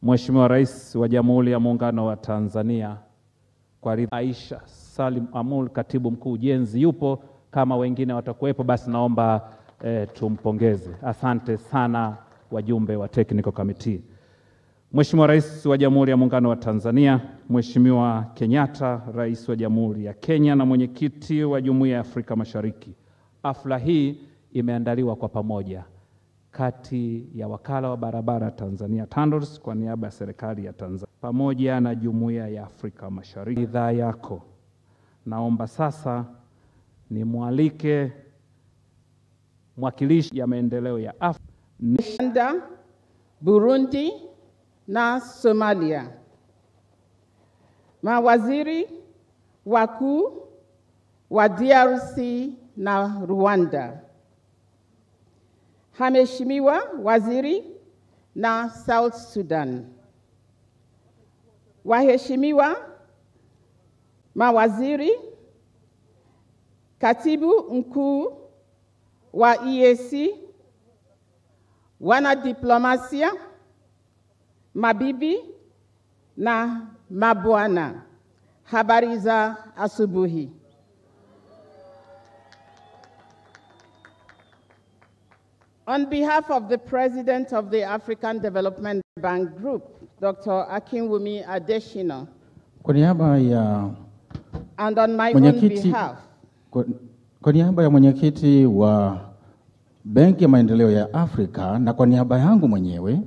Mheshimiwa Rais wa Jamhuri ya Muungano wa Tanzania kwa ridhaa. Aisha Salim Amul, Katibu Mkuu Ujenzi, yupo. Kama wengine watakuwepo basi naomba tumpongeze. Asante sana wajumbe wa Technical Committee. Mheshimiwa Rais wa Jamhuri ya Muungano wa Tanzania, Mheshimiwa Kenyatta, Rais wa Jamhuri ya Kenya na Mwenyekiti wa Jumuiya ya Afrika Mashariki. Hafla hii imeandaliwa kwa pamoja kati ya Wakala wa Barabara Tanzania TANROADS kwa niaba ya serikali ya Tanzania pamoja na Jumuiya ya Afrika Mashariki. Ridhaa yako, naomba sasa nimwalike mwakilishi ya maendeleo ya Afrika, Burundi na Somalia, mawaziri wakuu wa DRC na Rwanda, Mheshimiwa Waziri na South Sudan, waheshimiwa mawaziri, Katibu Mkuu wa EAC, wanadiplomasia, mabibi na mabwana, habari za asubuhi. On behalf of the President of the African Development Bank Group, Dr. Akifungua Barabara, kwa niaba ya and on my own behalf, kwa niaba ya mwenyekiti wa Benki ya Maendeleo ya Afrika na kwa niaba yangu mwenyewe,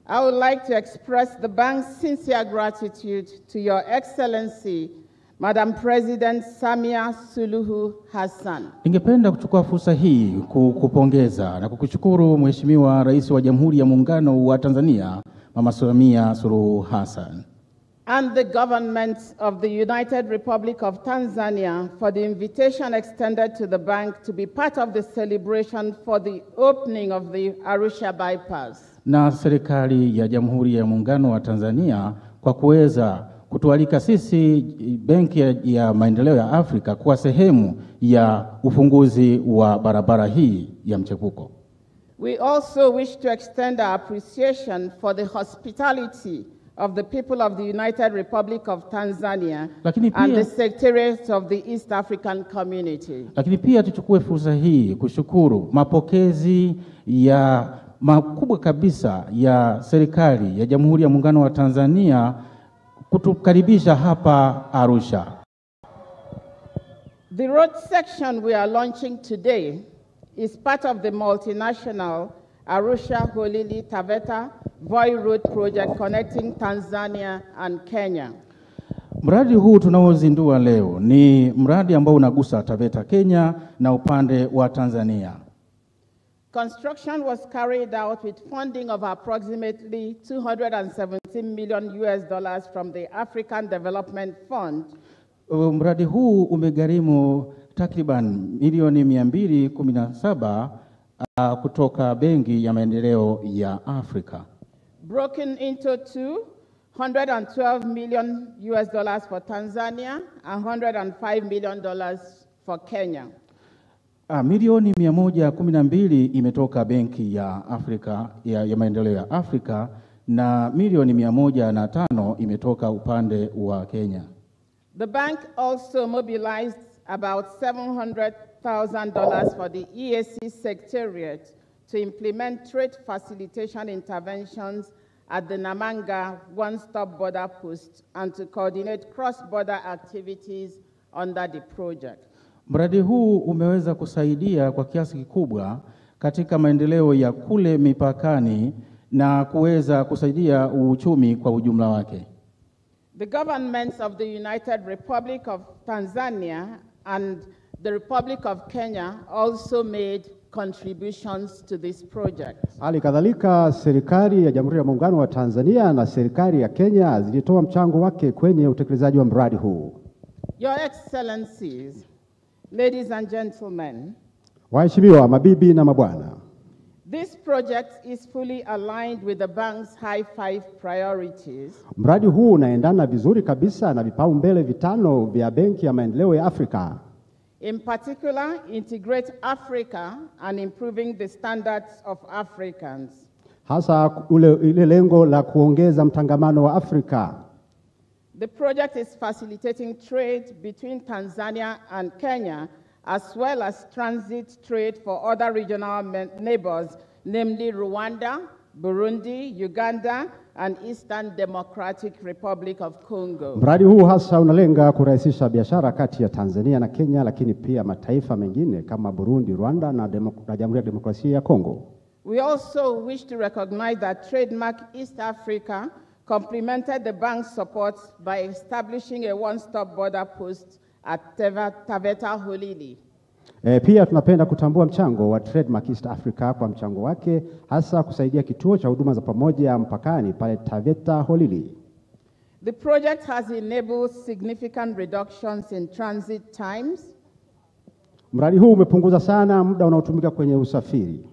I would like to express the bank's sincere gratitude to Your Excellency, Madam President Samia Suluhu Hassan. Ningependa kuchukua fursa hii kukupongeza na kukushukuru Mheshimiwa Rais wa Jamhuri ya Muungano wa Tanzania, Mama Samia Suluhu Hassan, and the government of the United Republic of Tanzania for the invitation extended to the bank to be part of the celebration for the opening of the Arusha bypass. Na serikali ya Jamhuri ya Muungano wa Tanzania kwa kuweza kutualika sisi Benki ya Maendeleo ya Afrika kuwa sehemu ya ufunguzi wa barabara hii ya mchepuko. We also wish to extend our appreciation for the hospitality of the people of the United Republic of Tanzania and the Secretariat of the East African Community. Lakini pia tuchukue fursa hii kushukuru mapokezi ya makubwa kabisa ya serikali ya Jamhuri ya Muungano wa Tanzania kutukaribisha hapa Arusha. The road section we are launching today is part of the multinational Arusha Holili Taveta Voi Road project connecting Tanzania and Kenya. Mradi huu tunaozindua leo ni mradi ambao unagusa Taveta Kenya na upande wa Tanzania. Construction was carried out with funding of approximately $217 million from the African Development Fund. Mradi huu umegharimu takriban milioni 217 kutoka Benki ya Maendeleo ya Afrika. Broken into $212 million for Tanzania and $105 million for Kenya. Milioni 112 imetoka Benki ya Afrika ya Maendeleo ya Afrika na milioni 105 imetoka upande wa Kenya. The bank also mobilized about $700,000 for the EAC Secretariat to implement trade facilitation interventions at the Namanga one-stop border post and to coordinate cross-border activities under the project. Mradi huu umeweza kusaidia kwa kiasi kikubwa katika maendeleo ya kule mipakani na kuweza kusaidia uchumi kwa ujumla wake. The governments of the United Republic of Tanzania and the Republic of Kenya also made contributions to this project. Hali kadhalika serikali ya Jamhuri ya Muungano wa Tanzania na serikali ya Kenya zilitoa mchango wake kwenye utekelezaji wa mradi huu. Your Excellencies, ladies and gentlemen, waheshimiwa mabibi na mabwana, this project is fully aligned with the bank's high five priorities. Mradi huu unaendana vizuri kabisa na vipaumbele vitano vya Benki ya Maendeleo ya Afrika. In particular, integrate Africa and improving the standards of Africans. hasa ile lengo la kuongeza mtangamano wa Afrika. The project is facilitating trade between Tanzania and Kenya, as well as transit trade for other regional neighbors, namely Rwanda, Burundi, Uganda, and Eastern Democratic Republic of Congo. Mradi huu hasa unalenga kurahisisha biashara kati ya Tanzania na Kenya, lakini pia mataifa mengine kama Burundi, Rwanda na Jamhuri ya Demokrasia ya Kongo. We also wish to recognize that Trademark East Africa complemented the bank's support by establishing a one-stop border post at Taveta Holili. Pia tunapenda kutambua mchango wa Trademark East Africa kwa mchango wake hasa kusaidia kituo cha huduma za pamoja mpakani pale Taveta Holili. The project has enabled significant reductions in transit times. Mradi huu umepunguza sana muda unaotumika kwenye usafiri.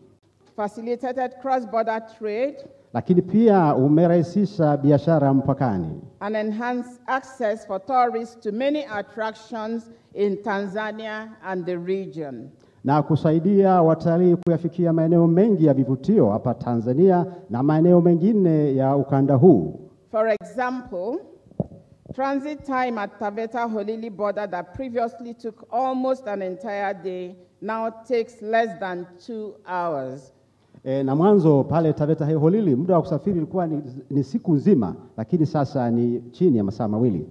Facilitated cross-border trade. Lakini pia umerahisisha biashara mpakani. And enhanced access for tourists to many attractions in Tanzania and the region. Na kusaidia watalii kuyafikia maeneo mengi ya vivutio hapa Tanzania na maeneo mengine ya ukanda huu. For example, transit time at Taveta Holili border that previously took almost an entire day now takes less than 2 hours. Na mwanzo pale Taveta Holili muda wa kusafiri ilikuwa ni siku nzima, lakini sasa ni chini ya masaa mawili.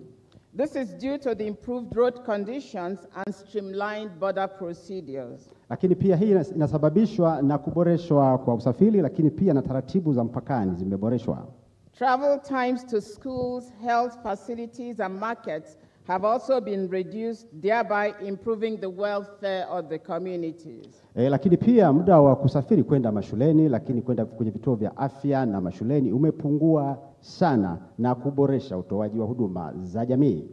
This is due to the improved road conditions and streamlined border procedures. Lakini pia hii inasababishwa na kuboreshwa kwa usafiri, lakini pia na taratibu za mpakani zimeboreshwa. Travel times to schools, health facilities and markets have also been reduced, thereby improving the welfare of the communities. Lakini pia muda wa kusafiri kwenda mashuleni, lakini kwenda kwenye vituo vya afya na mashuleni umepungua sana na kuboresha utoaji wa huduma za jamii.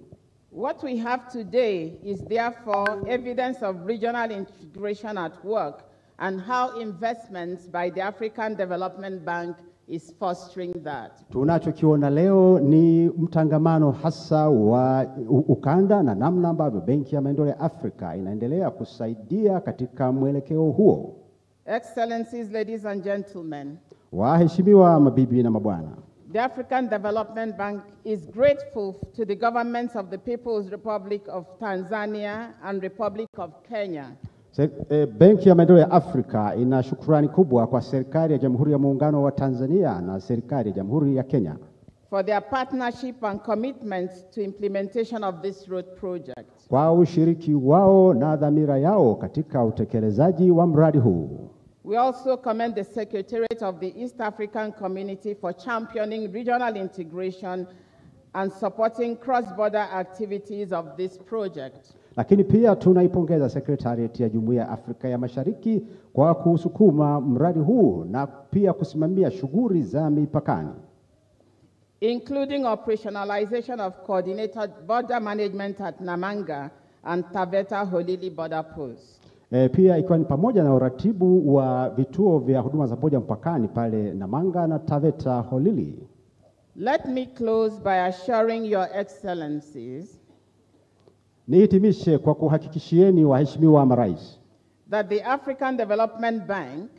What we have today is therefore evidence of regional integration at work and how investments by the African Development Bank is fostering that. Tunachokiona leo ni mtangamano hasa wa ukanda na namna ambavyo Benki ya Maendeleo ya Afrika inaendelea kusaidia katika mwelekeo huo. Excellencies, ladies and gentlemen. Waheshimiwa mabibi na mabwana. The African Development Bank is grateful to the governments of the People's Republic of Tanzania and Republic of Kenya. Benki ya Maendeleo ya Afrika ina shukrani kubwa kwa serikali ya Jamhuri ya Muungano wa Tanzania na serikali ya Jamhuri ya Kenya for their partnership and commitment to implementation of this road project. Kwa ushiriki wao na dhamira yao katika utekelezaji wa mradi huu. We also commend the Secretariat of the East African Community for championing regional integration and supporting cross-border activities of this project. Lakini pia tunaipongeza Secretariat ya Jumuiya ya Afrika ya Mashariki kwa kusukuma mradi huu na pia kusimamia shughuli za mipakani, including operationalization of coordinated border management at Namanga and Taveta Holili border post. Pia ikiwa ni pamoja na uratibu wa vituo vya huduma za pamoja mpakani pale Namanga na Taveta Holili. Let me close by assuring your excellencies nihitimishe kwa kuhakikishieni waheshimiwa marais that the African Development Bank,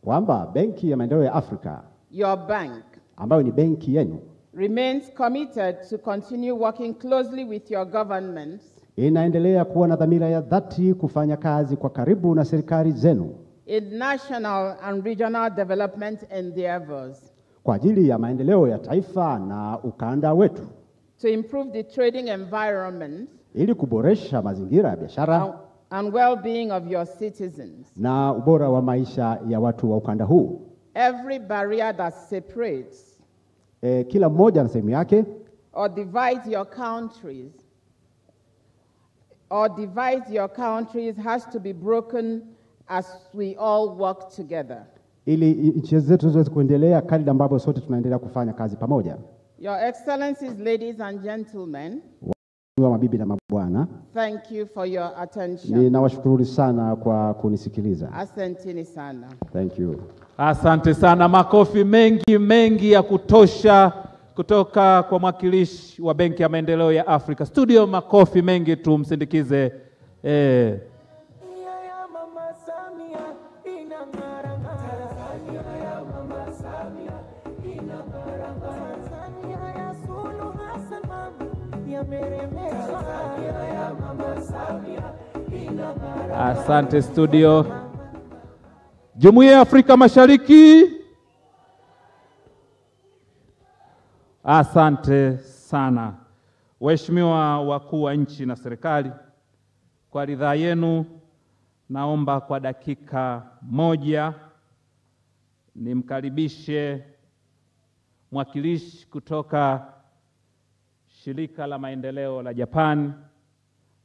kwamba Benki ya Maendeleo ya Afrika, your bank, ambayo ni benki yenu, remains committed to continue working closely with your governments, inaendelea kuwa na dhamira ya dhati kufanya kazi kwa karibu na serikali zenu in national and regional development endeavors, kwa ajili ya maendeleo ya taifa na ukanda wetu, to improve the trading environment ili kuboresha mazingira ya biashara and well-being of your citizens, na ubora wa maisha ya watu wa ukanda huu. Every barrier that separates kila mmoja na sehemu yake or divides your countries has to be broken as we all work together. Ili nchi zetu ziweze kuendelea kadri ambavyo sote tunaendelea kufanya kazi pamoja. Your Excellencies, ladies and gentlemen, mabibi na mabwana, thank you for your attention. Ninawashukuru sana kwa kunisikiliza. Asanteni sana. Thank you. Asante sana, makofi mengi ya kutosha kutoka kwa mwakilishi wa Benki ya Maendeleo ya Afrika. Studio, makofi mengi tumsindikize. Tanzania ya Suluhu Hassan yameremeshwa. Asante studio. Jumuiya ya Afrika Mashariki. Asante sana. Waheshimiwa wakuu wa nchi na serikali, kwa ridhaa yenu naomba kwa dakika moja nimkaribishe mwakilishi kutoka shirika la maendeleo la Japan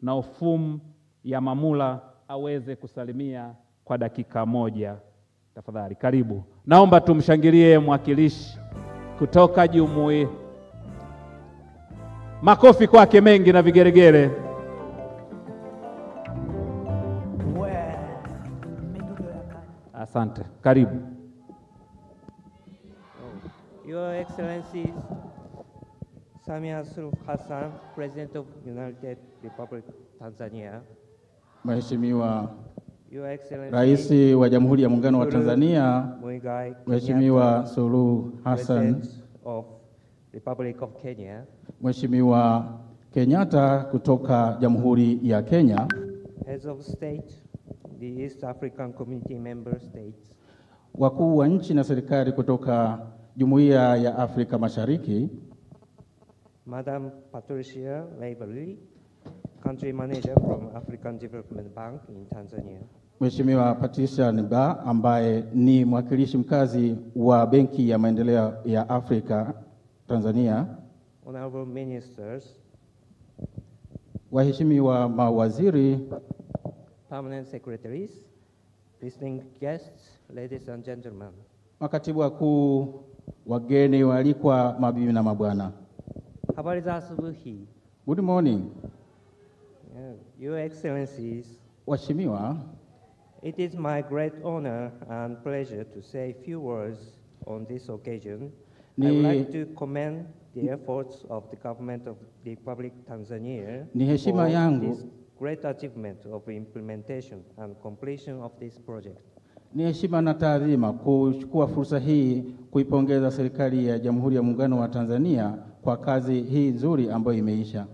na ofumu ya Mamula aweze kusalimia kwa dakika moja. Tafadhali karibu. Naomba tumshangilie mwakilishi kutoka jumuiya. Makofi kwake mengi na vigeregere. Asante. Karibu. Your Excellencies, Samia Suluhu Hassan, President of United Republic Tanzania. Mheshimiwa Your Excellencies, Rais wa Jamhuri ya Muungano wa Tanzania, Muigai Mheshimiwa Suluhu Hassan, President of Republic of Kenya. Mheshimiwa Kenyatta kutoka Jamhuri ya Kenya, Heads of State, the East African Community member states. wakuu wa nchi na serikali kutoka Jumuiya ya Afrika Mashariki, Madam Patricia Laibali, Country Manager from African Development Bank in Tanzania. Mheshimiwa Patricia Niba ambaye ni mwakilishi mkazi wa Benki ya Maendeleo ya Afrika Tanzania, Honorable Ministers, waheshimiwa mawaziri, Permanent Secretaries, listening guests, ladies and gentlemen. makatibu wakuu, wageni waalikwa, mabibi na mabwana. Habari za asubuhi. Good morning. Your Excellencies, Waheshimiwa, it is my great honor and pleasure to say a few words on this occasion. I would like to commend the efforts of the government of the Republic of Tanzania ni heshima for yangu, this great achievement of implementation and completion of this project. ni heshima na taadhima kuchukua fursa hii kuipongeza serikali ya Jamhuri ya Muungano wa Tanzania kwa kazi hii nzuri ambayo imeisha.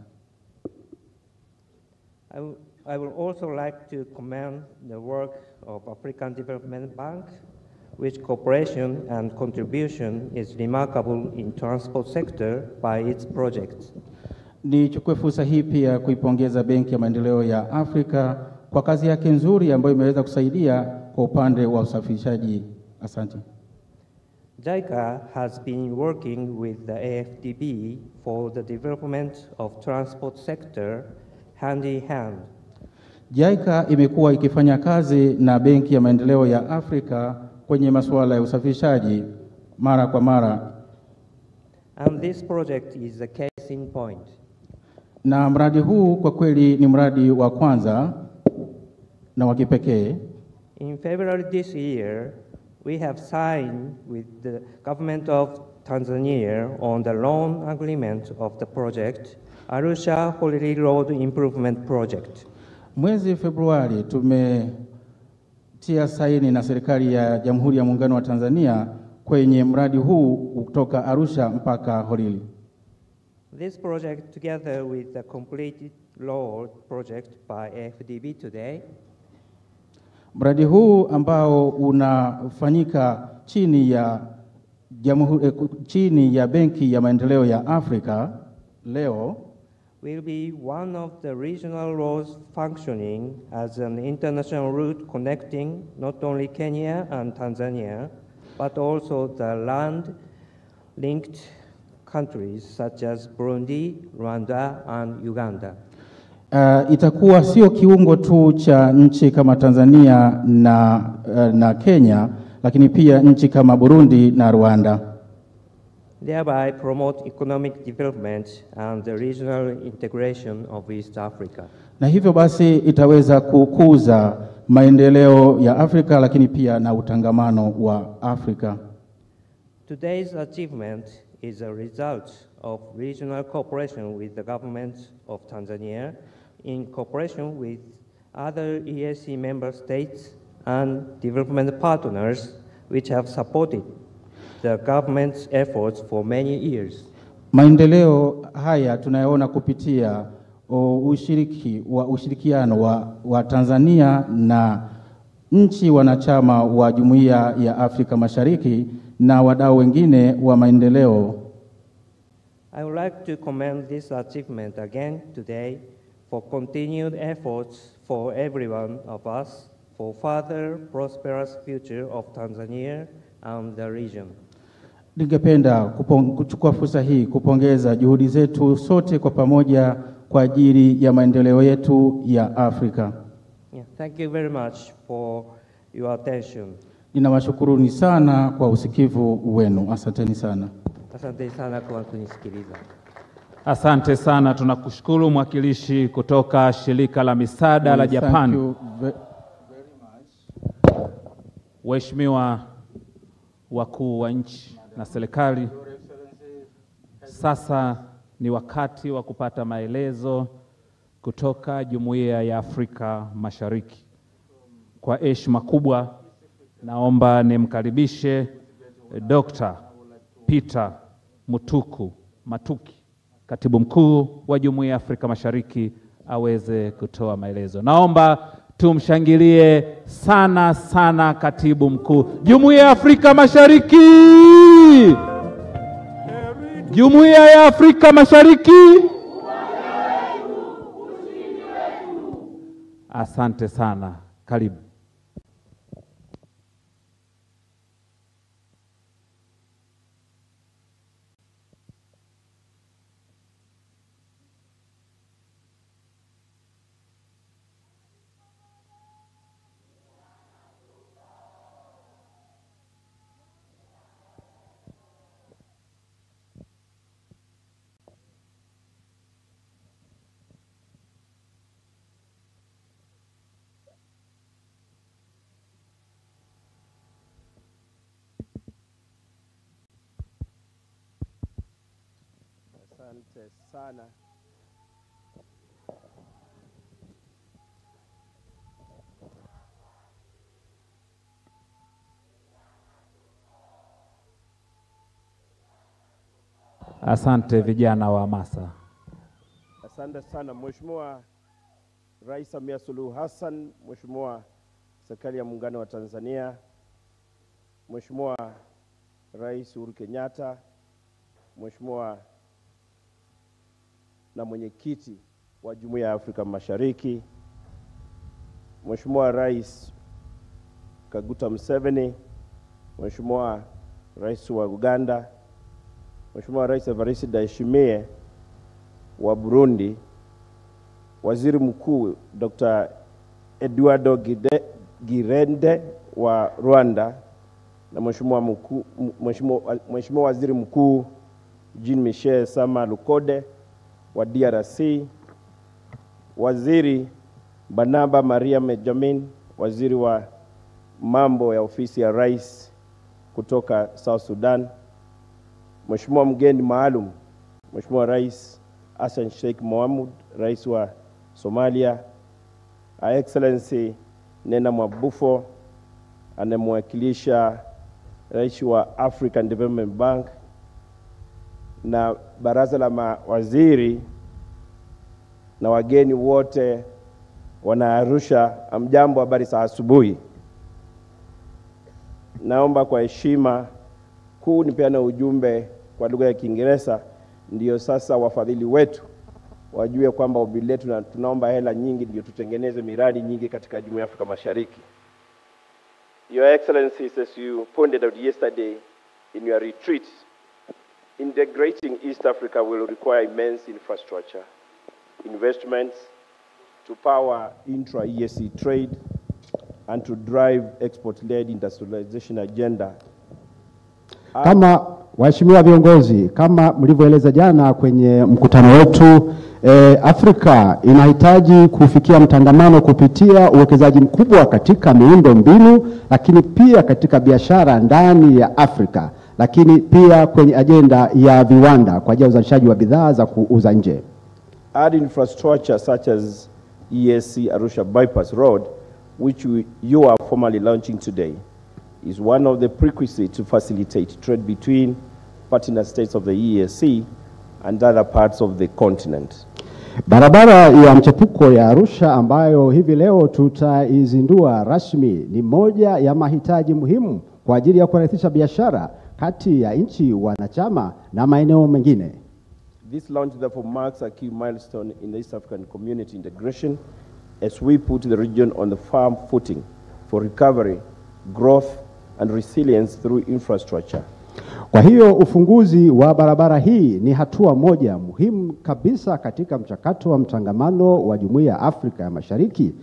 I would also like to commend the work of African Development Bank, which cooperation and contribution is remarkable in transport sector by its projects. Nichukue fursa hii pia kuipongeza Benki ya Maendeleo ya Afrika kwa kazi yake nzuri ambayo imeweza kusaidia kwa upande wa usafirishaji. Asante. JICA has been working with the AFDB for the development of transport sector hand in hand. JICA imekuwa ikifanya kazi na Benki ya Maendeleo ya Afrika kwenye masuala ya usafirishaji mara kwa mara. And this project is a case in point. Na mradi huu kwa kweli ni mradi wa kwanza na wa kipekee. In February this year, we have signed with the government of Tanzania on the loan agreement of the project, Arusha Holili Road Improvement Project. Mwezi Februari tumetia saini na serikali ya Jamhuri ya Muungano wa Tanzania kwenye mradi huu kutoka Arusha mpaka Holili. This project, together with the completed road project by AFDB today, mradi huu ambao unafanyika chini ya Benki ya Maendeleo ya Afrika leo, will be one of the regional roads functioning as an international route connecting not only Kenya and Tanzania, but also the land-linked countries such as Burundi, Rwanda, and Uganda. Itakuwa sio kiungo tu cha nchi kama Tanzania na Kenya, lakini pia nchi kama Burundi na Rwanda. Thereby promote economic development and the regional integration of East Africa. Na hivyo basi itaweza kukuza maendeleo ya Afrika lakini pia na utangamano wa Afrika. Today's achievement is a result of regional cooperation with the government of Tanzania in cooperation with other EAC member states and development partners which have supported the government's efforts for many years. Maendeleo haya tunayaona kupitia ushirikiano wa Tanzania na nchi wanachama wa Jumuiya ya Afrika Mashariki na wadau wengine wa maendeleo. I would like to commend this achievement again today for continued efforts for every one of us for further prosperous future of Tanzania and the region. Ningependa kuchukua fursa hii kupongeza juhudi zetu sote kwa pamoja kwa ajili ya maendeleo yetu ya Afrika. Yeah, thank you very much for your attention. Ninawashukuruni sana kwa usikivu wenu. Asanteni sana. Asante sana kwa kunisikiliza. Asante sana, tunakushukuru mwakilishi kutoka shirika la misaada la Japan. Thank you very much. Waheshimiwa wakuu wa nchi na serikali, sasa ni wakati wa kupata maelezo kutoka Jumuiya ya Afrika Mashariki. Kwa heshima kubwa naomba nimkaribishe Dr. Peter Matuki, Katibu Mkuu wa Jumuiya ya Afrika Mashariki, aweze kutoa maelezo. Naomba tumshangilie sana sana Katibu Mkuu. Jumuiya ya Afrika Mashariki! Jumuiya ya Afrika Mashariki! Asante sana. Karibu. Asante sana. Asante vijana wa Masa. Asante sana Mheshimiwa Rais Samia Suluhu Hassan, Mheshimiwa Serikali ya Muungano wa Tanzania, Mheshimiwa Rais Uhuru Kenyatta, Mheshimiwa na mwenyekiti wa Jumuiya ya Afrika Mashariki, Mheshimiwa Rais Kaguta Museveni, Mheshimiwa Rais wa Uganda, Mheshimiwa Rais Evariste Ndayishimiye wa Burundi, Waziri Mkuu Dr. Eduardo Girende wa Rwanda, na Mheshimiwa Waziri Mkuu Jean Michel Sama Lukode wa DRC, Waziri Barnaba Maria Benjamin, Waziri wa Mambo ya Ofisi ya Rais kutoka South Sudan, Mheshimiwa mgeni maalum, Mheshimiwa Rais Hassan Sheikh Mohamud, Rais wa Somalia, Her Excellency Nena Mwabufo, anemwakilisha Rais wa African Development Bank, na baraza la mawaziri na wageni wote wana Arusha, amjambo, habari za asubuhi. Naomba kwa heshima kuu nipeane ujumbe kwa lugha ya Kiingereza, ndio sasa wafadhili wetu wajue kwamba ombi letu tunaomba hela nyingi ndio tutengeneze miradi nyingi katika Jumuiya ya Afrika Mashariki. Your Excellencies, as you pointed out yesterday in your retreat, integrating East Africa will require immense infrastructure, investments to power intra-EAC trade and to drive export-led industrialization agenda. Kama waheshimiwa viongozi, kama mlivyoeleza jana kwenye mkutano wetu, Afrika inahitaji kufikia mtangamano kupitia uwekezaji mkubwa katika miundo mbinu, lakini pia katika biashara ndani ya Afrika, lakini pia kwenye agenda ya viwanda kwa ajili ya uzalishaji wa bidhaa za kuuza nje. Add infrastructure such as EAC Arusha Bypass Road, which you are formally launching today, is one of the prerequisites to facilitate trade between partner states of the EAC and other parts of the continent. Barabara ya mchepuko ya Arusha ambayo hivi leo tutaizindua rasmi ni moja ya mahitaji muhimu kwa ajili ya kurahisisha biashara kati ya nchi wanachama na maeneo mengine. This launch therefore marks a key milestone in the East African community integration as we put the region on the firm footing for recovery, growth and resilience through infrastructure. Kwa hiyo ufunguzi wa barabara hii ni hatua moja muhimu kabisa katika mchakato wa mtangamano wa Jumuiya ya Afrika Mashariki,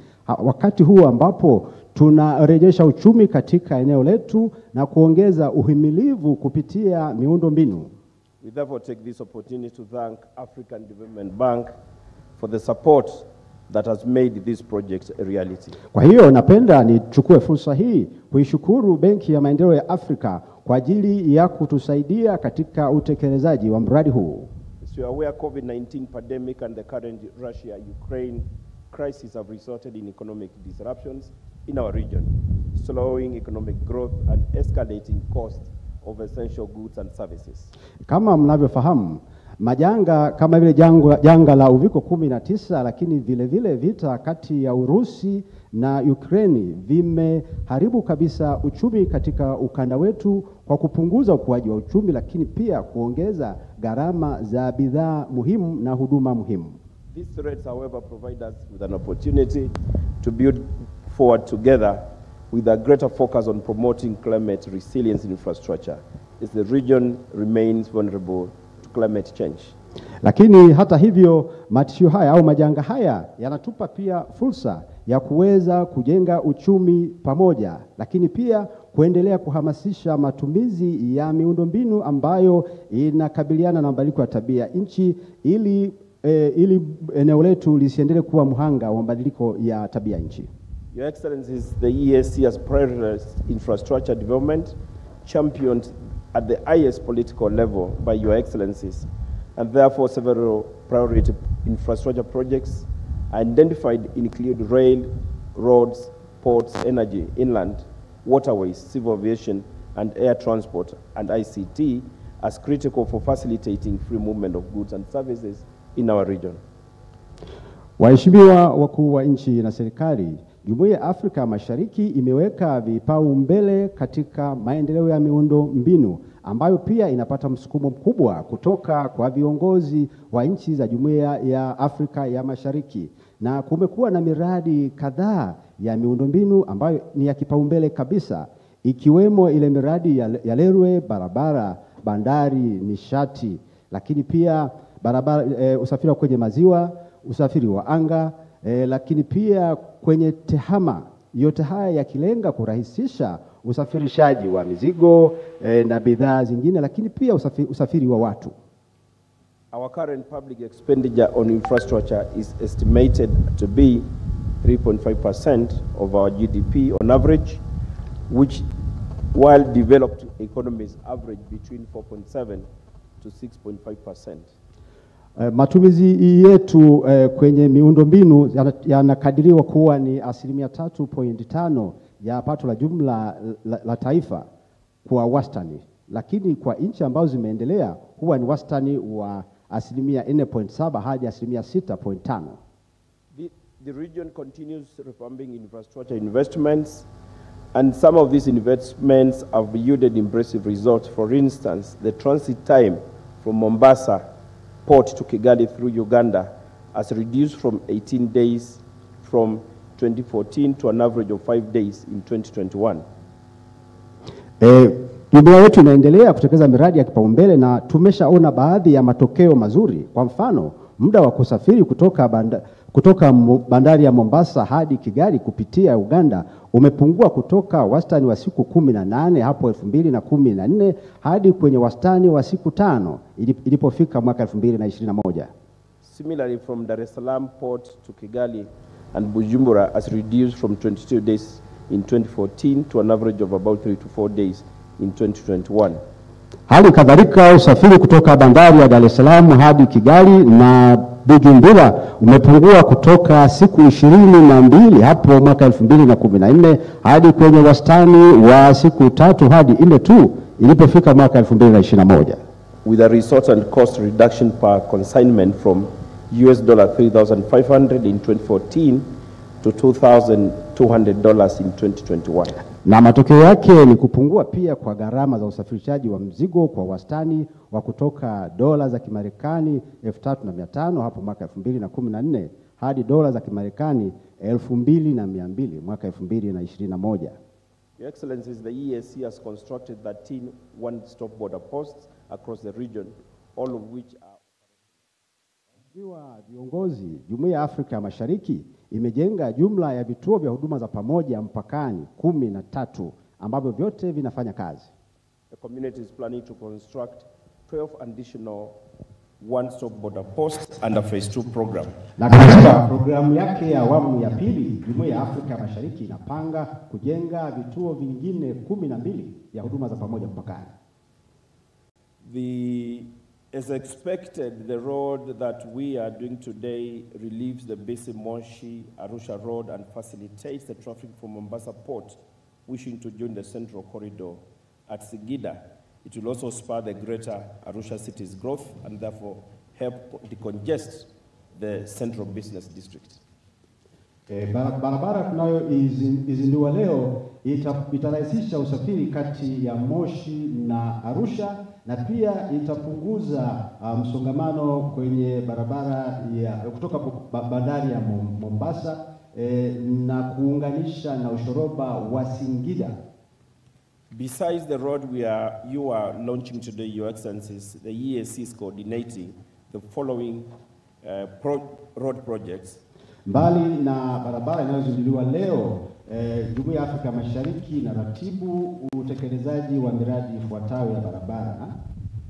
wakati huu ambapo tunarejesha uchumi katika eneo letu na kuongeza uhimilivu kupitia miundo mbinu. We therefore take this opportunity to thank African Development Bank for the support that has made this project a reality. Kwa hiyo napenda nichukue fursa hii kuishukuru Benki ya Maendeleo ya Afrika kwa ajili ya kutusaidia katika utekelezaji wa mradi huu. As you are aware, COVID-19 pandemic and the current Russia-Ukraine crisis have resulted in economic disruptions in our region, slowing economic growth and escalating costs of essential goods and services. Kama mnavyofahamu, majanga kama vile janga la uviko 19, lakini vile vile vita kati ya Urusi na Ukraine vimeharibu kabisa uchumi katika ukanda wetu kwa kupunguza ukuaji wa uchumi, lakini pia kuongeza gharama za bidhaa muhimu na huduma muhimu. These threats, however, provide us with an opportunity to build forward together with a greater focus on promoting climate resilience infrastructure as the region remains vulnerable to climate change. Lakini hata hivyo, matishio haya au majanga haya yanatupa pia fursa ya kuweza kujenga uchumi pamoja, lakini pia kuendelea kuhamasisha matumizi ya miundombinu ambayo inakabiliana na mabadiliko ya tabia nchi ili eneo letu lisiendelee kuwa mhanga wa mabadiliko ya tabia nchi. Your Excellencies, the EAC has prioritized infrastructure development, championed at the highest political level by Your Excellencies, and therefore several priority infrastructure projects identified include rail, roads, ports, energy, inland, waterways, civil aviation, and air transport, and ICT as critical for facilitating free movement of goods and services in our region. Waheshimiwa wakuu wa nchi na serikali, Jumuiya ya Afrika Mashariki imeweka vipaumbele katika maendeleo ya miundo mbinu ambayo pia inapata msukumo mkubwa kutoka kwa viongozi wa nchi za Jumuiya ya Afrika ya Mashariki, na kumekuwa na miradi kadhaa ya miundo mbinu ambayo ni ya kipaumbele kabisa, ikiwemo ile miradi ya railway, barabara, bandari, nishati, lakini pia barabara, usafiri kwenye maziwa, usafiri wa anga, lakini pia kwenye tehama. Yote haya yakilenga kurahisisha usafirishaji wa mizigo na bidhaa zingine, lakini pia usafiri wa watu. Our current public expenditure on infrastructure is estimated to be 3.5% of our GDP on average, which while developed economies average between 4.7 to 6.5%. Matumizi yetu kwenye miundombinu yanakadiriwa kuwa ni 3.5% ya pato la jumla la taifa kwa wastani, lakini kwa nchi ambazo zimeendelea huwa ni wastani wa 4.7 hadi 6.5%. The region continues revamping infrastructure investments, and some of these investments have yielded impressive results. For instance, the transit time from Mombasa port to Kigali through Uganda has reduced from 18 days from 2014 to an average of 5 days in 2021. Jumuiya yetu inaendelea kutekeleza miradi ya kipaumbele na tumeshaona baadhi ya matokeo mazuri. Kwa mfano, muda wa kusafiri kutoka bandari ya Mombasa hadi Kigali kupitia Uganda umepungua kutoka wastani wa siku 18 hapo 2014 hadi kwenye wastani wa siku 5 ilipofika mwaka 2021. Similarly, from Dar es Salaam port to Kigali and Bujumbura has reduced from 22 days in 2014 to an average of about 3 to 4 days in 2021. Hali kadhalika usafiri kutoka bandari ya Dar es Salaam hadi Kigali na Bujumbura umepungua kutoka siku 22 hapo mwaka 2014 hadi kwenye wastani wa siku 3 hadi 4 tu ilipofika mwaka 2021. With a result and cost reduction per consignment from $3,500 in 2014 to $2,200 in 2021. Na matokeo yake ni kupungua pia kwa gharama za usafirishaji wa mzigo kwa wastani wa kutoka dola za Kimarekani 3,500 hapo mwaka 2014 hadi dola za Kimarekani 2,200 mwaka 2021. Your Excellencies, the EAC has constructed 13 one-stop border posts across the region, all of which are... Viongozi, Jumuiya ya Afrika Mashariki imejenga jumla ya vituo vya huduma za pamoja mpakani 13 ambavyo vyote vinafanya kazi. The community is planning to construct 12 additional one-stop border posts under phase 2 program. Na katika programu yake ya awamu ya pili, Jumuiya ya Afrika Mashariki inapanga kujenga vituo vingine 12 ya huduma za pamoja mpakani. As expected, the road that we are doing today relieves the busy Moshi Arusha road and facilitates the traffic from Mombasa port wishing to join the central corridor at Sigida. It will also spur the greater Arusha city's growth and therefore help decongest the central business district. Barabara tunayoizindua leo itarahisisha usafiri kati ya Moshi na Arusha na pia itapunguza msongamano kwenye barabara ya kutoka bandari ya Mombasa na kuunganisha na ushoroba wa Singida. Besides the road you are launching today, Your Excellencies, the EAC is coordinating the following road projects. Mbali na barabara inayozinduliwa leo, Jumuiya ya Afrika Mashariki inaratibu utekelezaji wa miradi ifuatayo ya barabara.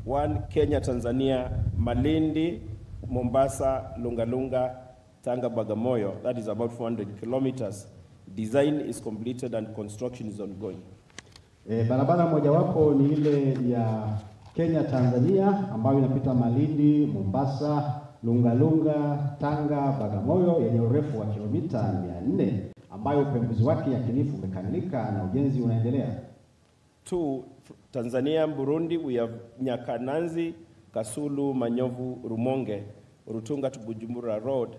1. Kenya, Tanzania, Malindi, Mombasa, Lungalunga, Tanga, Bagamoyo. That is about 400 kilometers. Design is completed and construction is ongoing. Barabara mojawapo ni ile ya Kenya, Tanzania ambayo inapita Malindi, Mombasa, Lungalunga, Tanga, Bagamoyo yenye urefu wa kilomita 400 ambayo upembuzi wake yakinifu umekamilika na ujenzi unaendelea. 2. Tanzania, Burundi, we have Nyakananzi, Kasulu, Manyovu, Rumonge, Rutunga to Bujumbura Road.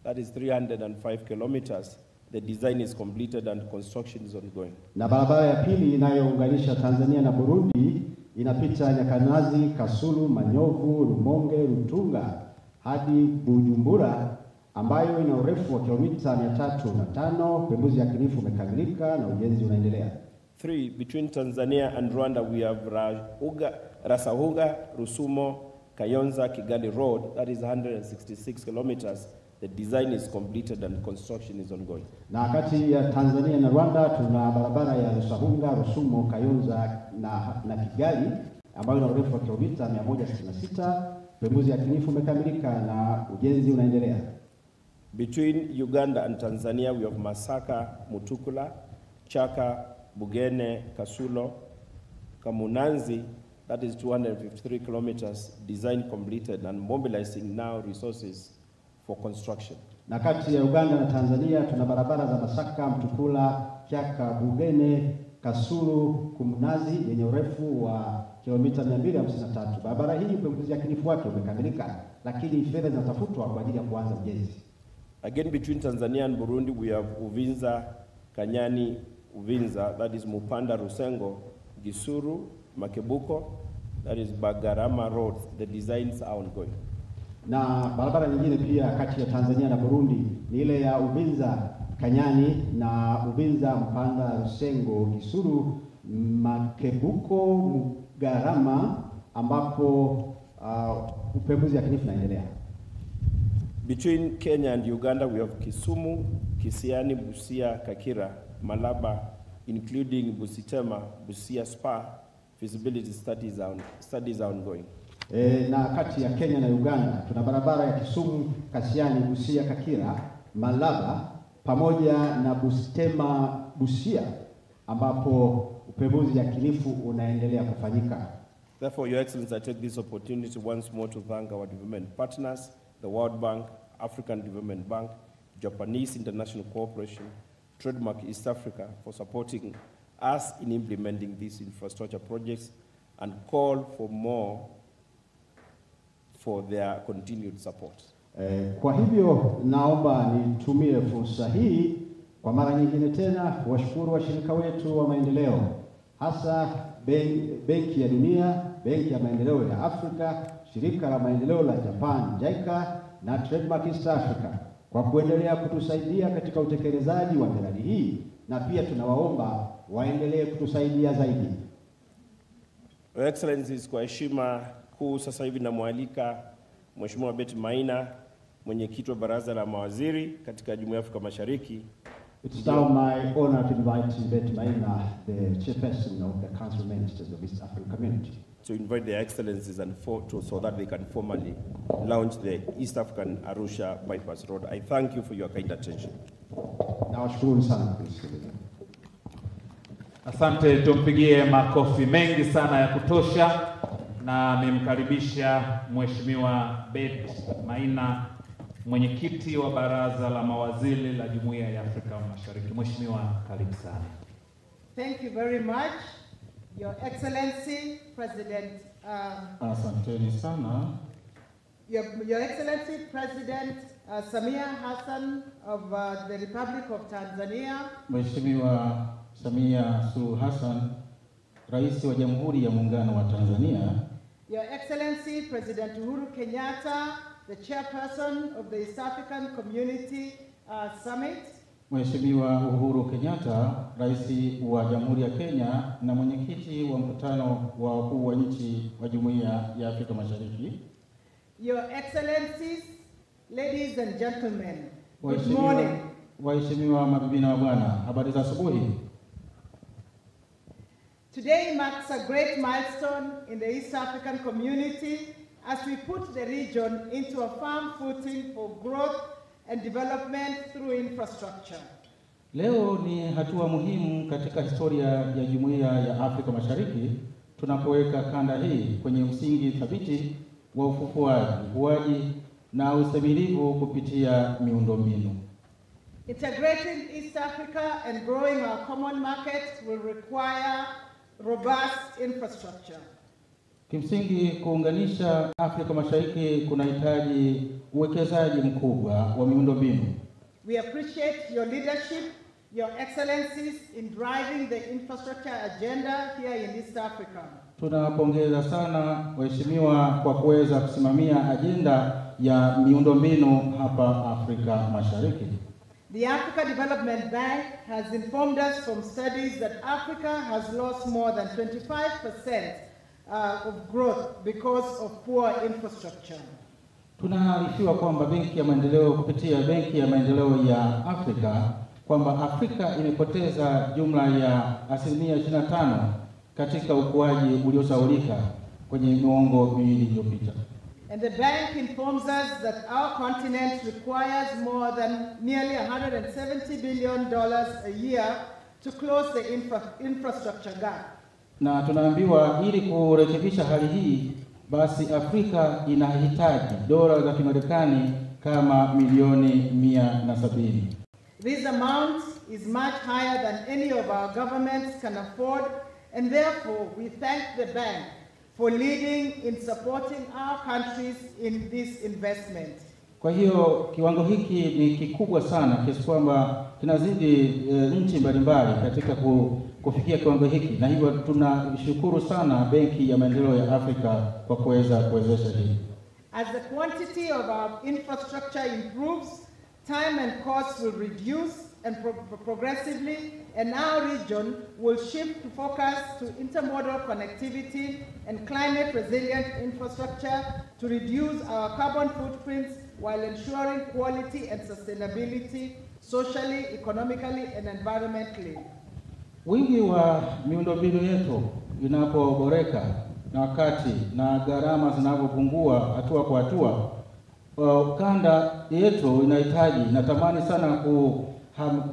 That is 305 kilometers. The design is completed and construction is ongoing. Na barabara ya pili inayounganisha Tanzania na Burundi inapita Nyakanazi, Kasulu, Manyovu, Rumonge, Rutunga hadi Bujumbura ambayo ina urefu wa kilomita 305. Upembuzi yakinifu umekamilika na ujenzi unaendelea. 3. Between Tanzania and Rwanda, we have Rasahuga, Rusumo, Kayonza, Kigali Road. That is 166 kilometers. The design is completed and construction is ongoing. Na kati ya Tanzania na Rwanda tuna barabara ya Rasahuga, Rusumo, Kayonza na Kigali ambayo ina urefu wa kilomita 166. Upembuzi yakinifu umekamilika na ujenzi unaendelea. Between Uganda and Tanzania, we have Masaka, Mutukula, Chaka, Bugene, Kasulo, Kamunanzi. That is 253 kilometers. Design completed and mobilizing now resources for construction. Na kati ya Uganda na Tanzania tuna barabara za Masaka, Mtukula, Chaka, Bugene, Kasulu, Kumunazi yenye urefu wa kilomita 253. Barabara hii upembuzi yakinifu wake umekamilika, lakini fedha zinatafutwa kwa ajili ya kuanza ujenzi. Again, between Tanzania and Burundi, we have Uvinza, Kanyani, Uvinza, that is Mupanda, Rusengo, Gisuru, Makebuko, that is Bagarama Road. The designs are ongoing. Na barabara nyingine pia kati ya Tanzania na Burundi ni ile ya Uvinza, Kanyani na Uvinza, Mpanda, Rusengo, Gisuru, Makebuko, Mugarama ambapo upembuzi yakinifu unaendelea. Between Kenya and Uganda, we have Kisumu, Kisiani, Busia, Kakira, Malaba, including Busitema, Busia Spa. Feasibility studies are ongoing. Na kati ya Kenya na Uganda tuna barabara ya Kisumu, Kasiani, Busia, Kakira, Malaba pamoja na Busitema, Busia ambapo upembuzi yakinifu unaendelea kufanyika. Therefore, Your Excellency, I take this opportunity once more to thank our government partners the World Bank, African Development Bank, Japanese International Cooperation, Trademark East Africa for supporting us in implementing these infrastructure projects and call for more for their continued support. Kwa hivyo naomba nitumie fursa hii kwa mara nyingine tena kuwashukuru washirika wetu wa maendeleo, hasa Benki ya Dunia, Benki ya Maendeleo ya Afrika, Shirika la Maendeleo la Japan, JICA, na Trademark East Africa kwa kuendelea kutusaidia katika utekelezaji wa miradi hii, na pia tunawaomba waendelee kutusaidia zaidi. Your Excellencies, kwa heshima kuu sasa hivi namwalika Mheshimiwa Beti Maina, mwenyekiti wa Baraza la Mawaziri katika Jumuiya ya Afrika Mashariki. It's now my honor to invite Beti Maina, the chairperson of the Council of Ministers of East African Community, to invite their Excellencies and so that they can formally launch the East African Arusha Bypass Road. I thank you for your kind attention. Nawashukuru sana kusikiliza. Asante, tumpigie makofi mengi sana ya kutosha, na nimkaribisha Mheshimiwa Beti Maina, mwenyekiti wa Baraza la Mawaziri la Jumuiya ya Afrika Mashariki. Mheshimiwa, karibu sana. Thank you very much, Your Excellency, President. Asanteni sana. Your Excellency, President Samia Hassan of the Republic of Tanzania. Mheshimiwa Samia Suluhu Hassan, Rais wa Jamhuri ya Muungano wa Tanzania. Your Excellency, President Uhuru Kenyatta, the chairperson of the East African Community Summit. Mheshimiwa Uhuru Kenyatta, Rais wa Jamhuri ya Kenya na mwenyekiti wa mkutano wa wakuu wa nchi wa Jumuiya ya Afrika Mashariki. Your Excellencies, ladies and gentlemen, good morning. Waheshimiwa mabibi na mabwana, habari za asubuhi. Today marks a great milestone in the East African community as we put the region into a firm footing for growth and development through infrastructure. Leo ni hatua muhimu katika historia ya Jumuiya ya Afrika Mashariki tunapoweka kanda hii kwenye msingi thabiti wa ukuaji na ustahimilivu kupitia miundombinu. Integrating East Africa and growing our common markets will require robust infrastructure. Kimsingi, kuunganisha Afrika Mashariki kunahitaji uwekezaji mkubwa wa miundombinu. We appreciate your leadership, your excellencies in driving the infrastructure agenda here in East Africa. Tunapongeza sana waheshimiwa kwa kuweza kusimamia ajenda ya miundombinu hapa Afrika Mashariki. The Africa Development Bank has informed us from studies that Africa has lost more than 25% of growth because of poor infrastructure. Tunaarifiwa kwamba Benki ya Maendeleo kupitia Benki ya Maendeleo ya Afrika kwamba Afrika imepoteza jumla ya 25% katika ukuaji uliosahaulika kwenye miongo miwili iliyopita. And the bank informs us that our continent requires more than nearly $170 billion a year to close the infrastructure gap. Na tunaambiwa ili kurekebisha hali hii, basi Afrika inahitaji dola za Kimarekani kama milioni 170. This amount is much higher than any of our governments can afford, and therefore we thank the bank for leading in supporting our countries in this investment. Kwa hiyo kiwango hiki ni kikubwa sana kiasi kwamba kinazidi nchi mbalimbali katika kufikia kiwango hiki, na hivyo tunashukuru sana Benki ya Maendeleo ya Afrika kwa kuwezesha hili. As the quantity of our infrastructure improves, time and costs will reduce and progressively, and our region will shift to focus to intermodal connectivity and climate resilient infrastructure to reduce our carbon footprints while ensuring quality and sustainability socially, economically, and environmentally. Wingi wa miundombinu yetu inapoboreka na wakati na gharama zinapopungua hatua kwa hatua, kanda yetu inatamani sana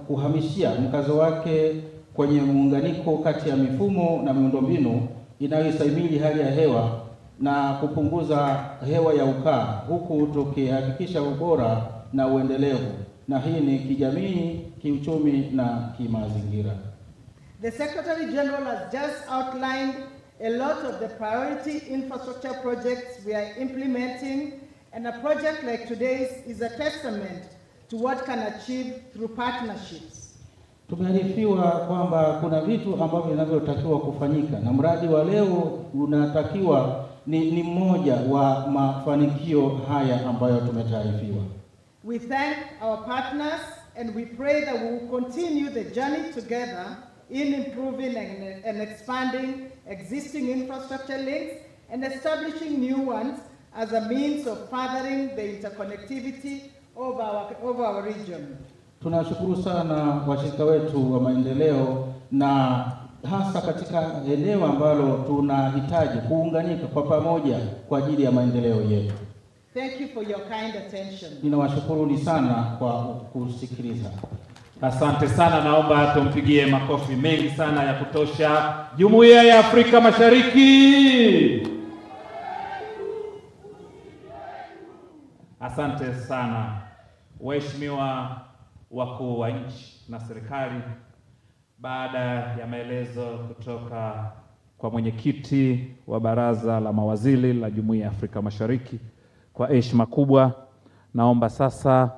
kuhamishia mkazo wake kwenye muunganiko kati ya mifumo na miundombinu inayostahimili hali ya hewa na kupunguza hewa ya ukaa, huku tukihakikisha ubora na uendelevu, na hii ni kijamii, kiuchumi na kimazingira. The Secretary General has just outlined a lot of the priority infrastructure projects we are implementing, and a project like today's is a testament to what can achieve through partnerships. Tumearifiwa kwamba kuna vitu ambavyo vinavyotakiwa kufanyika, na mradi wa leo unatakiwa ni mmoja wa mafanikio haya ambayo tumetaarifiwa. We thank our partners and we pray that we will continue the journey together in improving and expanding existing infrastructure links and establishing new ones as a means of furthering the interconnectivity of our region. Tunashukuru sana washirika wetu wa maendeleo, na hasa katika eneo ambalo tunahitaji kuunganika kwa pamoja kwa ajili ya maendeleo yetu. Thank you for your kind attention. Ninawashukuruni sana kwa kusikiliza. Asante sana, naomba tumpigie makofi mengi sana ya kutosha Jumuiya ya Afrika Mashariki. Asante sana waheshimiwa wakuu wa nchi na serikali. Baada ya maelezo kutoka kwa mwenyekiti wa Baraza la Mawaziri la Jumuiya ya Afrika Mashariki, kwa heshima kubwa naomba sasa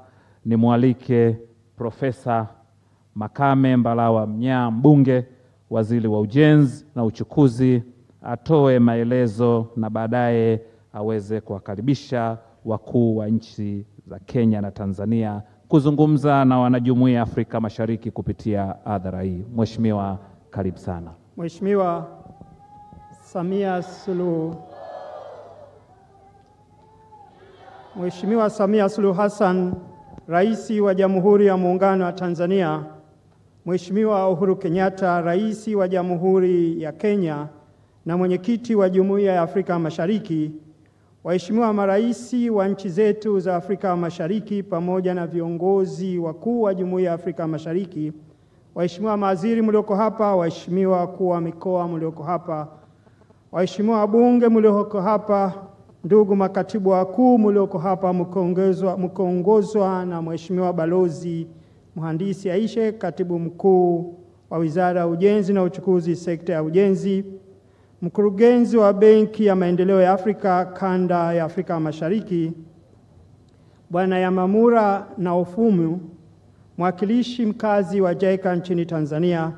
nimwalike Profesa Makame Mbalawa Mnyaa, mbunge, waziri wa ujenzi na uchukuzi, atoe maelezo na baadaye aweze kuwakaribisha wakuu wa nchi za Kenya na Tanzania kuzungumza na wanajumuiya ya Afrika Mashariki kupitia hadhara hii. Mheshimiwa, karibu sana. Mheshimiwa Samia Suluhu. Mheshimiwa Samia Suluhu Hassan, Rais wa Jamhuri ya Muungano wa Tanzania, Mheshimiwa Uhuru Kenyatta, Rais wa Jamhuri ya Kenya na mwenyekiti wa Jumuiya ya Afrika Mashariki, waheshimiwa maraisi wa nchi zetu za Afrika Mashariki pamoja na viongozi wakuu wa Jumuiya ya Afrika Mashariki, waheshimiwa mawaziri mlioko hapa, waheshimiwa wakuu wa mikoa mlioko hapa, waheshimiwa wabunge mlioko hapa, ndugu makatibu wakuu mlioko hapa mkiongozwa na Mheshimiwa Balozi Mhandisi Aisha, katibu mkuu wa Wizara ya Ujenzi na Uchukuzi, sekta ya ujenzi, mkurugenzi wa Benki ya Maendeleo ya Afrika Kanda ya Afrika Mashariki, Bwana Yamamura na Ofumu, mwakilishi mkazi wa JICA nchini Tanzania,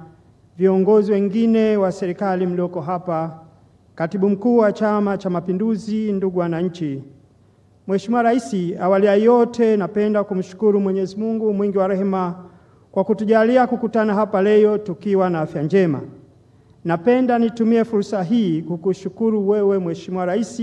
viongozi wengine wa serikali mlioko hapa, katibu mkuu wa Chama cha Mapinduzi, ndugu wananchi. Mheshimiwa Rais, awali ya yote napenda kumshukuru Mwenyezi Mungu mwingi wa rehema kwa kutujalia kukutana hapa leo tukiwa na afya njema. Napenda nitumie fursa hii kukushukuru wewe Mheshimiwa Rais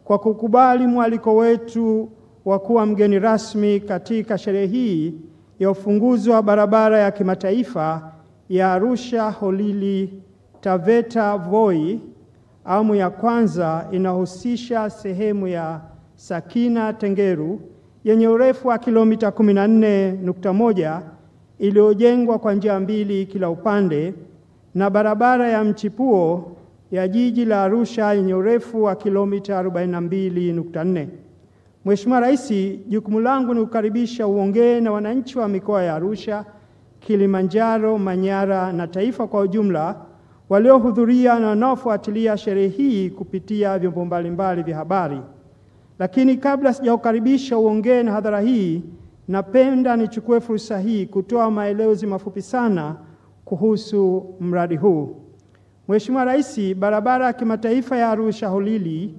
kwa kukubali mwaliko wetu wa kuwa mgeni rasmi katika sherehe hii ya ufunguzi wa barabara ya kimataifa ya Arusha Holili Taveta Voi. Awamu ya kwanza inahusisha sehemu ya Sakina Tengeru yenye urefu wa kilomita 14.1 iliyojengwa kwa njia mbili kila upande, na barabara ya mchipuo ya jiji la Arusha yenye urefu wa kilomita 42.4. Mheshimiwa Rais, jukumu langu ni kukaribisha uongee na wananchi wa mikoa ya Arusha, Kilimanjaro, Manyara na taifa kwa ujumla waliohudhuria na wanaofuatilia sherehe hii kupitia vyombo mbalimbali vya habari. Lakini kabla sijaukaribisha uongee na hadhara hii, napenda nichukue fursa hii kutoa maelezo mafupi sana kuhusu mradi huu. Mheshimiwa Rais, barabara ya kimataifa ya Arusha Holili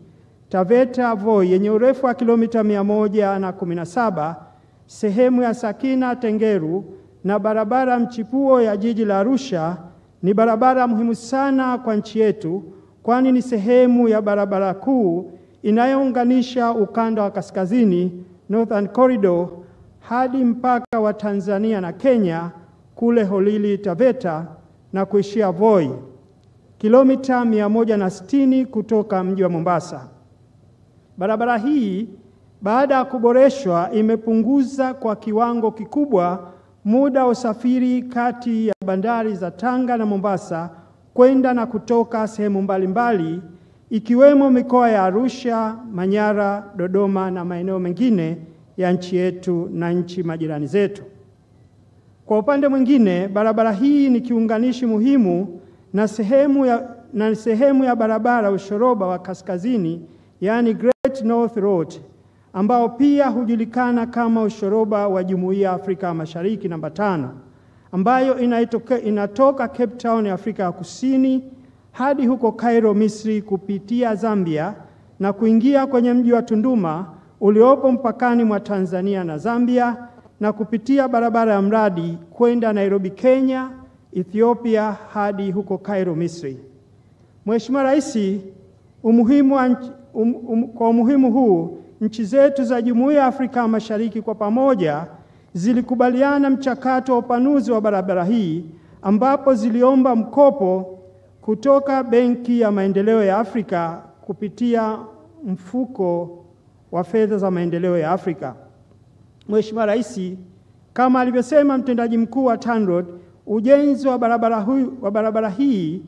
Taveta Voi yenye urefu wa kilomita 117, sehemu ya Sakina Tengeru na barabara mchipuo ya jiji la Arusha ni barabara muhimu sana kwa nchi yetu, kwani ni sehemu ya barabara kuu inayounganisha ukanda wa kaskazini Northern Corridor hadi mpaka wa Tanzania na Kenya kule Holili Taveta na kuishia Voi, kilomita 160 kutoka mji wa Mombasa. Barabara hii baada ya kuboreshwa imepunguza kwa kiwango kikubwa muda wa usafiri kati ya bandari za Tanga na Mombasa kwenda na kutoka sehemu mbalimbali, ikiwemo mikoa ya Arusha, Manyara, Dodoma na maeneo mengine ya nchi yetu na nchi majirani zetu. Kwa upande mwingine, barabara hii ni kiunganishi muhimu na sehemu ya barabara ushoroba wa kaskazini, yani Great North Road, ambao pia hujulikana kama ushoroba wa Jumuiya ya Afrika Mashariki namba 5, ambayo inatoka Cape Town ya Afrika ya Kusini hadi huko Cairo, Misri, kupitia Zambia na kuingia kwenye mji wa Tunduma uliopo mpakani mwa Tanzania na Zambia, na kupitia barabara ya mradi kwenda Nairobi, Kenya, Ethiopia hadi huko Cairo, Misri. Mheshimiwa Rais, kwa umuhimu huu, nchi zetu za Jumuiya ya Afrika Mashariki kwa pamoja zilikubaliana mchakato wa upanuzi wa barabara hii, ambapo ziliomba mkopo kutoka Benki ya Maendeleo ya Afrika kupitia mfuko wa fedha za maendeleo ya Afrika. Mheshimiwa Rais, kama alivyosema mtendaji mkuu wa TANROADS, ujenzi wa barabara hii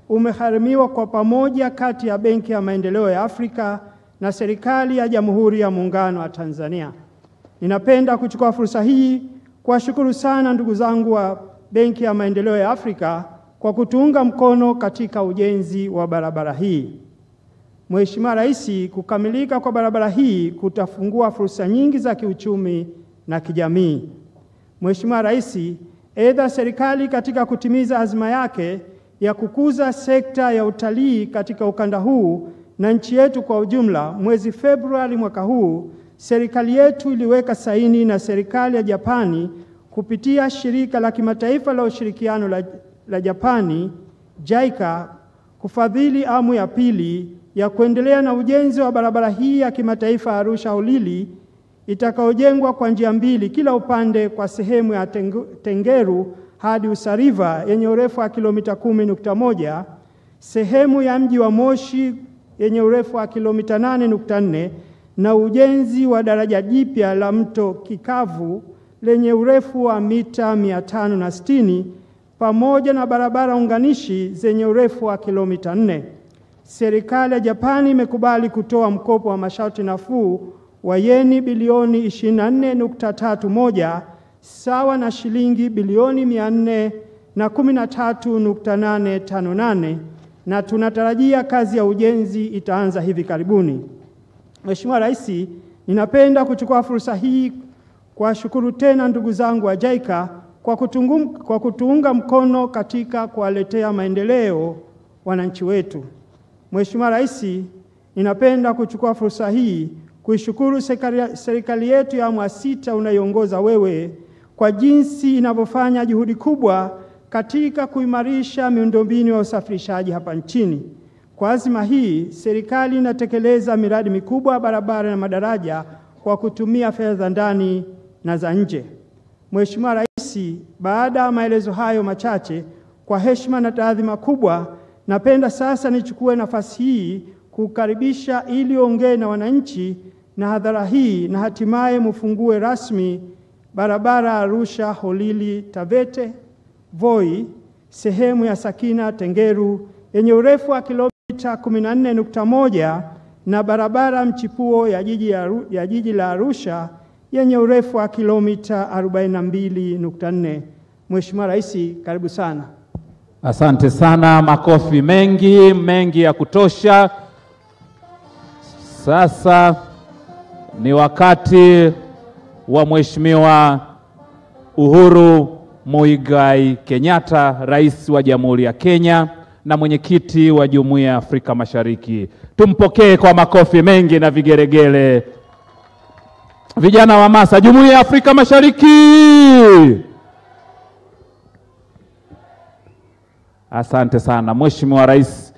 umegharimiwa kwa pamoja kati ya Benki ya Maendeleo ya Afrika na serikali ya Jamhuri ya Muungano wa Tanzania. Ninapenda kuchukua fursa hii kuwashukuru sana ndugu zangu wa Benki ya Maendeleo ya Afrika kwa kutuunga mkono katika ujenzi wa barabara hii. Mheshimiwa Rais, kukamilika kwa barabara hii kutafungua fursa nyingi za kiuchumi na kijamii. Mheshimiwa Rais, aidha serikali katika kutimiza azma yake ya kukuza sekta ya utalii katika ukanda huu na nchi yetu kwa ujumla, mwezi Februari mwaka huu, serikali yetu iliweka saini na serikali ya Japani kupitia shirika la kimataifa la ushirikiano la Japani, JICA, kufadhili awamu ya pili ya kuendelea na ujenzi wa barabara hii ya kimataifa Arusha Holili, itakaojengwa kwa njia mbili kila upande kwa sehemu ya Tengeru hadi Usariva yenye urefu wa kilomita 10.1, sehemu ya mji wa Moshi yenye urefu wa kilomita 8.4, na ujenzi wa daraja jipya la mto Kikavu lenye urefu wa mita 560 pamoja na barabara unganishi zenye urefu wa kilomita 4. Serikali ya Japani imekubali kutoa mkopo wa masharti nafuu wa yeni bilioni 24.31 sawa na shilingi bilioni 413.858, na tunatarajia kazi ya ujenzi itaanza hivi karibuni. Mheshimiwa Rais, ninapenda kuchukua fursa hii kuwashukuru tena ndugu zangu wa JICA kwa kutuunga mkono katika kuwaletea maendeleo wananchi wetu. Mheshimiwa Rais, ninapenda kuchukua fursa hii kuishukuru serikali yetu ya awamu ya 6 unayoongoza wewe kwa jinsi inavyofanya juhudi kubwa katika kuimarisha miundombinu ya usafirishaji hapa nchini. Kwa azma hii, serikali inatekeleza miradi mikubwa ya barabara na madaraja kwa kutumia fedha za ndani na za nje. Mheshimiwa Rais, baada ya maelezo hayo machache, kwa heshima na taadhima kubwa, napenda sasa nichukue nafasi hii kukaribisha ili ongee na wananchi na hadhara hii na hatimaye mfungue rasmi barabara Arusha Holili Tavete Voi sehemu ya Sakina Tengeru yenye urefu wa kilomita 14.1 na barabara mchipuo ya jiji la Arusha yenye urefu wa kilomita 42.4. Mheshimiwa Rais, karibu sana. Asante sana, makofi mengi ya kutosha. Sasa ni wakati wa Mheshimiwa Uhuru Muigai Kenyatta, Rais wa Jamhuri ya Kenya na mwenyekiti wa Jumuiya ya Afrika Mashariki. Tumpokee kwa makofi mengi na vigeregele. Vijana wa Masa, Jumuiya ya Afrika Mashariki. Asante sana Mheshimiwa Rais.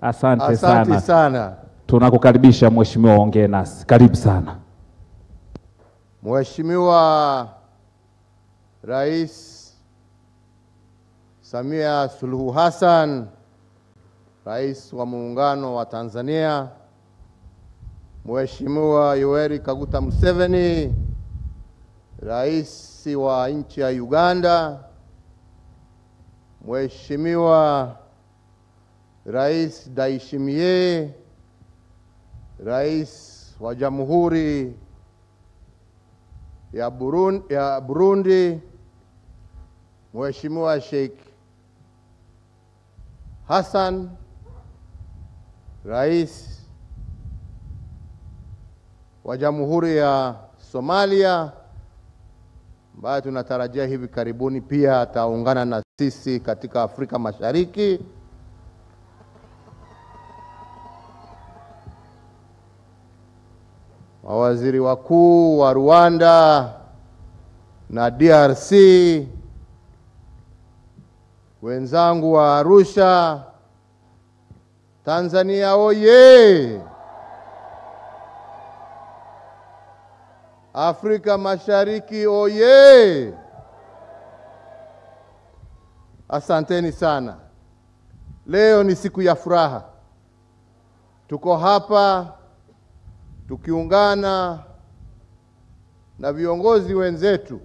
Asante sana. Tunakukaribisha Mheshimiwa, ongee nasi. Karibu sana. Mheshimiwa Rais Samia Suluhu Hassan, Rais wa Muungano wa Tanzania, Mheshimiwa Yoweri Kaguta Museveni, Rais wa nchi ya Uganda, Mheshimiwa Rais Ndayishimiye, Rais wa Jamhuri ya Burundi, Mheshimiwa Sheikh Hassan, Rais wa Jamhuri ya Somalia, ambaye tunatarajia hivi karibuni pia ataungana na sisi katika Afrika Mashariki, mawaziri wakuu wa Rwanda na DRC, wenzangu wa Arusha, Tanzania oye! Afrika Mashariki oye! Asanteni sana. Leo ni siku ya furaha. Tuko hapa tukiungana na viongozi wenzetu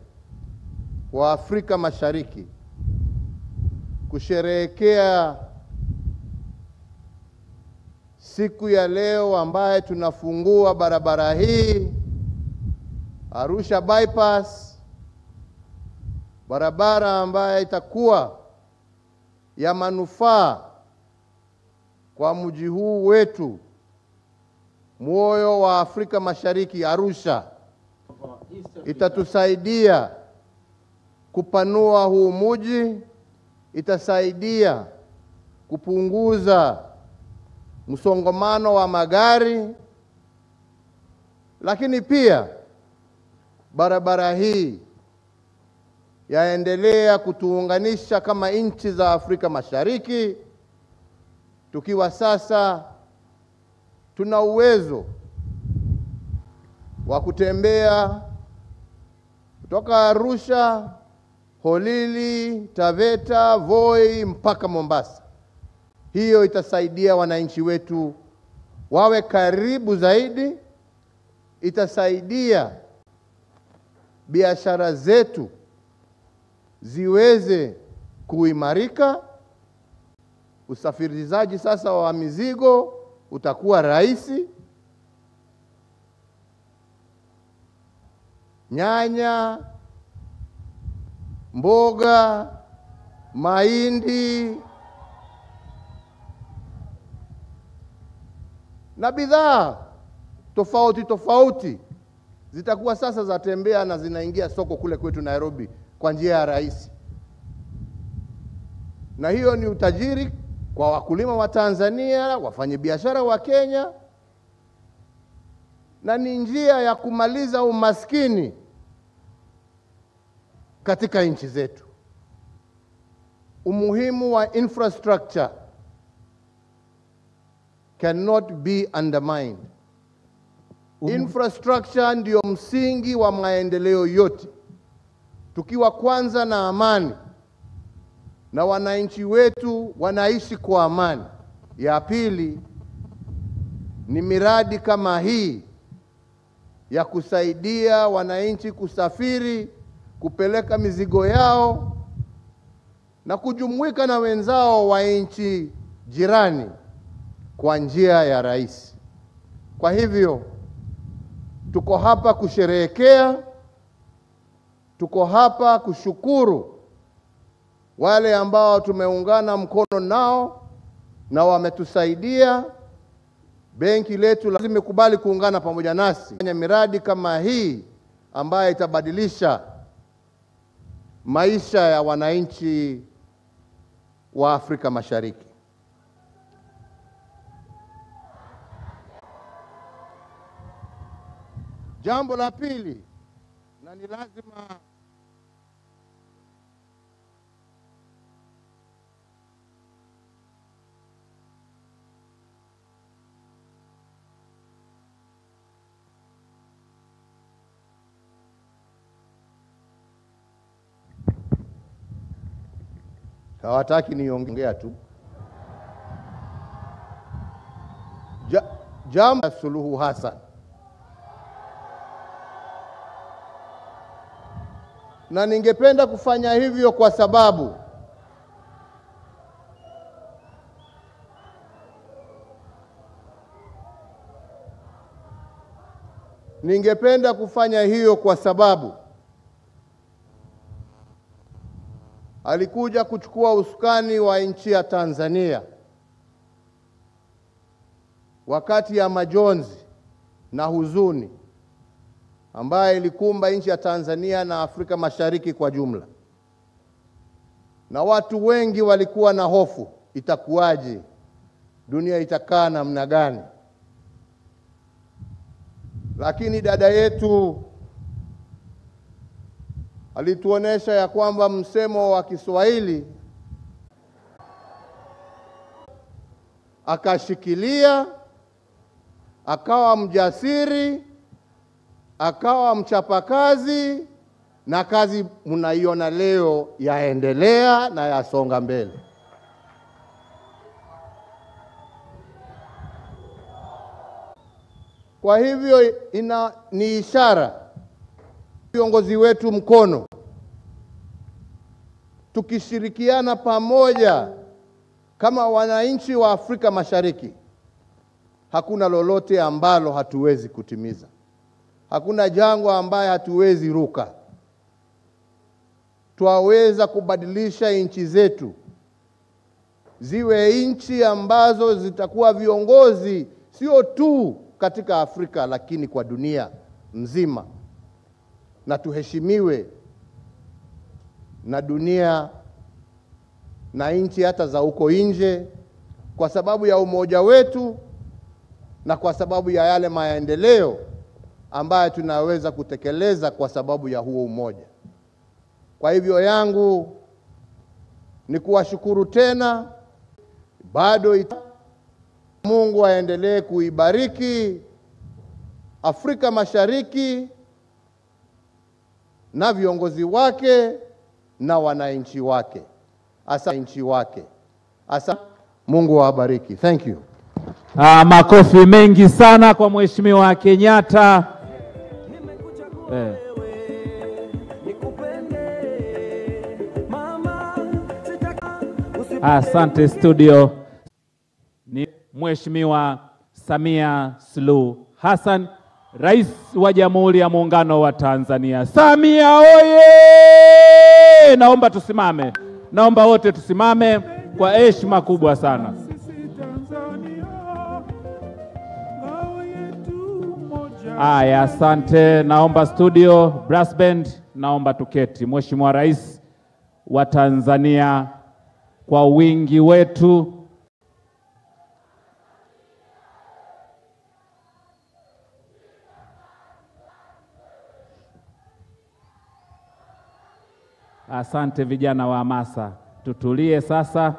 wa Afrika Mashariki kusherehekea siku ya leo ambaye tunafungua barabara hii Arusha bypass, barabara ambaye itakuwa ya manufaa kwa mji huu wetu, moyo wa Afrika Mashariki Arusha. Itatusaidia kupanua huu mji, itasaidia kupunguza msongamano wa magari, lakini pia barabara hii yaendelea kutuunganisha kama nchi za Afrika Mashariki, tukiwa sasa tuna uwezo wa kutembea kutoka Arusha, Holili, Taveta, Voi mpaka Mombasa. Hiyo itasaidia wananchi wetu wawe karibu zaidi, itasaidia biashara zetu ziweze kuimarika. Usafirishaji sasa wa mizigo utakuwa rahisi. Nyanya, mboga, mahindi na bidhaa tofauti tofauti zitakuwa sasa zatembea na zinaingia soko kule kwetu Nairobi kwa njia ya rahisi. Na hiyo ni utajiri kwa wakulima wa Tanzania, wafanyabiashara wa Kenya, na ni njia ya kumaliza umaskini katika nchi zetu. Umuhimu wa infrastructure cannot be undermined. Infrastructure ndio msingi wa maendeleo yote. Tukiwa kwanza na amani na wananchi wetu wanaishi kwa amani, ya pili ni miradi kama hii ya kusaidia wananchi kusafiri, kupeleka mizigo yao na kujumuika na wenzao wa nchi jirani kwa njia ya rahisi. Kwa hivyo tuko hapa kusherehekea, tuko hapa kushukuru wale ambao tumeungana mkono nao na wametusaidia. Benki letu lazima imekubali kuungana pamoja nasi kwenye miradi kama hii ambayo itabadilisha maisha ya wananchi wa Afrika Mashariki. Jambo la pili, na ni lazima hawataki niongea tu. Jambo la Suluhu Hassan na ningependa kufanya hivyo kwa sababu alikuja kuchukua usukani wa nchi ya Tanzania wakati ya majonzi na huzuni ambaye ilikumba nchi ya Tanzania na Afrika Mashariki kwa jumla. Na watu wengi walikuwa na hofu, itakuwaje? Dunia itakaa namna gani? Lakini dada yetu alituonesha ya kwamba msemo wa Kiswahili, akashikilia, akawa mjasiri, akawa mchapakazi, na kazi mnaiona leo yaendelea na yasonga mbele. Kwa hivyo ni ishara viongozi wetu mkono, tukishirikiana pamoja kama wananchi wa Afrika Mashariki, hakuna lolote ambalo hatuwezi kutimiza. Hakuna jangwa ambaye hatuwezi ruka. Twaweza kubadilisha nchi zetu ziwe nchi ambazo zitakuwa viongozi sio tu katika Afrika lakini kwa dunia mzima, na tuheshimiwe na dunia na nchi hata za huko nje kwa sababu ya umoja wetu na kwa sababu ya yale maendeleo ambayo tunaweza kutekeleza kwa sababu ya huo umoja. Kwa hivyo yangu ni kuwashukuru tena, bado Mungu aendelee kuibariki Afrika Mashariki na viongozi wake na wananchi wake. Asa Mungu awabariki. Thank you. Makofi mengi sana kwa Mheshimiwa Kenyatta. Asante studio. Ni Mheshimiwa Samia Suluhu Hassan, Rais wa Jamhuri ya Muungano wa Tanzania. Samia oye! Naomba tusimame. Naomba wote tusimame kwa heshima kubwa sana. Aya, asante. Naomba studio, brass band, naomba tuketi. Mheshimiwa Rais wa Tanzania, kwa wingi wetu asante vijana wa hamasa. Tutulie sasa.